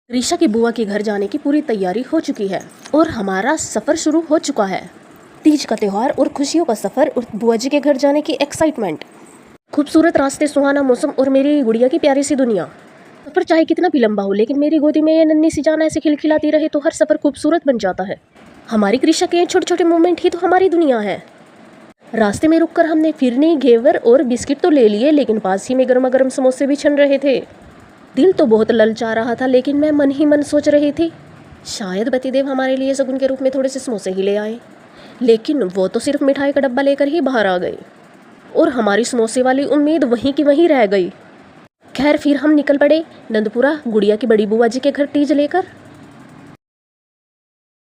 ऋषा की बुआ के घर जाने की पूरी तैयारी हो चुकी है और हमारा सफ़र शुरू हो चुका है। तीज का त्यौहार और खुशियों का सफ़र और बुआ जी के घर जाने की एक्साइटमेंट। खूबसूरत रास्ते, सुहाना मौसम और मेरी गुड़िया की प्यारी सी दुनिया। सफ़र चाहे कितना भी लंबा हो, लेकिन मेरी गोदी में ये नन्ही सी जान ऐसे खिलखिलाती रहे तो हर सफ़र खूबसूरत बन जाता है। हमारी कृषा के छोटे छोटे मोमेंट ही तो हमारी दुनिया है। रास्ते में रुककर हमने फिरनी, घेवर और बिस्किट तो ले लिए, लेकिन पास ही में गर्मा गर्म समोसे भी छन रहे थे। दिल तो बहुत ललचा रहा था, लेकिन मैं मन ही मन सोच रही थी शायद पतिदेव हमारे लिए शगुन के रूप में थोड़े से समोसे ही ले आए। लेकिन वो तो सिर्फ मिठाई का डब्बा लेकर ही बाहर आ गए और हमारी समोसे वाली उम्मीद वहीं की वहीं रह गई। खैर, फिर हम निकल पड़े नंदपुरा गुड़िया की बड़ी बुआ जी के घर तीज लेकर।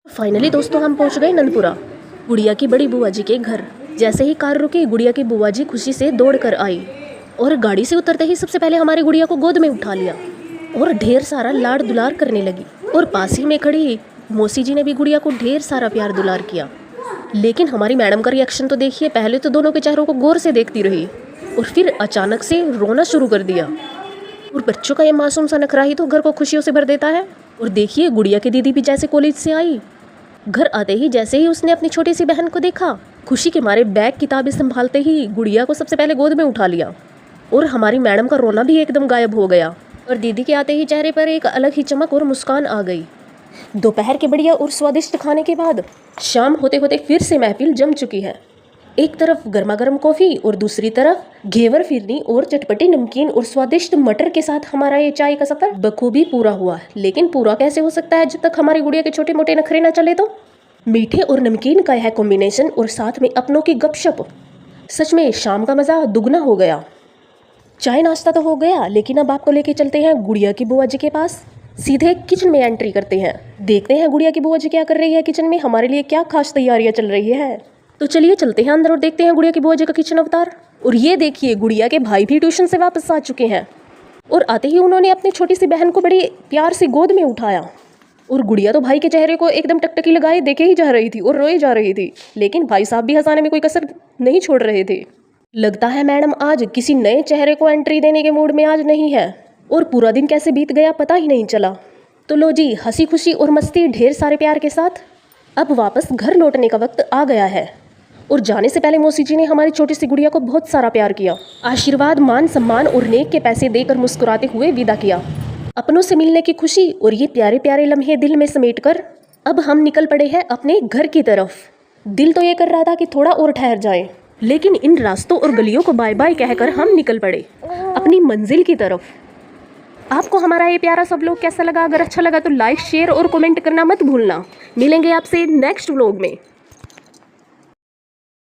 फाइनली दोस्तों, हम पहुंच गए नंदपुरा गुड़िया की बड़ी बुआ जी के घर। जैसे ही कार रुकी, गुड़िया की बुआ जी खुशी से दौड़ कर आई और गाड़ी से उतरते ही सबसे पहले हमारी गुड़िया को गोद में उठा लिया और ढेर सारा लाड़ दुलार करने लगी। और पास ही में खड़ी मौसी जी ने भी गुड़िया को ढेर सारा प्यार दुलार किया। लेकिन हमारी मैडम का रिएक्शन तो देखिए, पहले तो दोनों के चेहरों को गौर से देखती रही और फिर अचानक से रोना शुरू कर दिया। और बच्चों का ये मासूम सा नखरा ही तो घर को खुशियों से भर देता है। और देखिए, गुड़िया की दीदी भी जैसे कॉलेज से आई, घर आते ही जैसे ही उसने अपनी छोटी सी बहन को देखा, खुशी के मारे बैग किताबें संभालते ही गुड़िया को सबसे पहले गोद में उठा लिया। और हमारी मैडम का रोना भी एकदम गायब हो गया और दीदी के आते ही चेहरे पर एक अलग ही चमक और मुस्कान आ गई। दोपहर के बढ़िया और स्वादिष्ट खाने के बाद शाम होते होते फिर से महफिल जम चुकी है। एक तरफ गर्मा गर्म कॉफ़ी और दूसरी तरफ घेवर, फिरनी और चटपटी नमकीन और स्वादिष्ट मटर के साथ हमारा ये चाय का सफ़र बखूबी पूरा हुआ। लेकिन पूरा कैसे हो सकता है जब तक हमारी गुड़िया के छोटे मोटे नखरे ना चले। तो मीठे और नमकीन का यह कॉम्बिनेशन और साथ में अपनों की गपशप, सच में शाम का मज़ा दुगना हो गया। चाय नाश्ता तो हो गया, लेकिन अब आपको लेके चलते हैं गुड़िया की बुआ जी के पास। सीधे किचन में एंट्री करते हैं, देखते हैं गुड़िया की बुआ जी क्या कर रही है किचन में, हमारे लिए क्या खास तैयारियां चल रही है। तो चलिए चलते हैं अंदर और देखते हैं गुड़िया की बुआ जी का किचन अवतार। और ये देखिए, गुड़िया के भाई भी ट्यूशन से वापस आ चुके हैं और आते ही उन्होंने अपनी छोटी सी बहन को बड़ी प्यार से गोद में उठाया। और गुड़िया तो भाई के चेहरे को एकदम टकटकी लगाए देखे ही जा रही थी और रोई जा रही थी, लेकिन भाई साहब भी हंसाने में कोई कसर नहीं छोड़ रहे थे। लगता है मैडम आज किसी नए चेहरे को एंट्री देने के मूड में आज नहीं है। और पूरा दिन कैसे बीत गया पता ही नहीं चला। तो लो जी, हंसी खुशी और मस्ती ढेर सारे प्यार के साथ अब वापस घर लौटने का वक्त आ गया है। और जाने से पहले मौसी जी ने हमारी छोटी सी गुड़िया को बहुत सारा प्यार किया, आशीर्वाद, मान सम्मान और नेक के पैसे देकर मुस्कुराते हुए विदा किया। अपनों से मिलने की खुशी और ये प्यारे प्यारे लम्हे दिल में समेट कर अब हम निकल पड़े हैं अपने घर की तरफ। दिल तो ये कर रहा था कि थोड़ा और ठहर जाए, लेकिन इन रास्तों और गलियों को बाय बाय कहकर हम निकल पड़े अपनी मंजिल की तरफ। आपको हमारा ये प्यारा सब लोग कैसा लगा? अगर अच्छा लगा तो लाइक, शेयर और कमेंट करना मत भूलना। मिलेंगे आपसे नेक्स्ट व्लॉग में।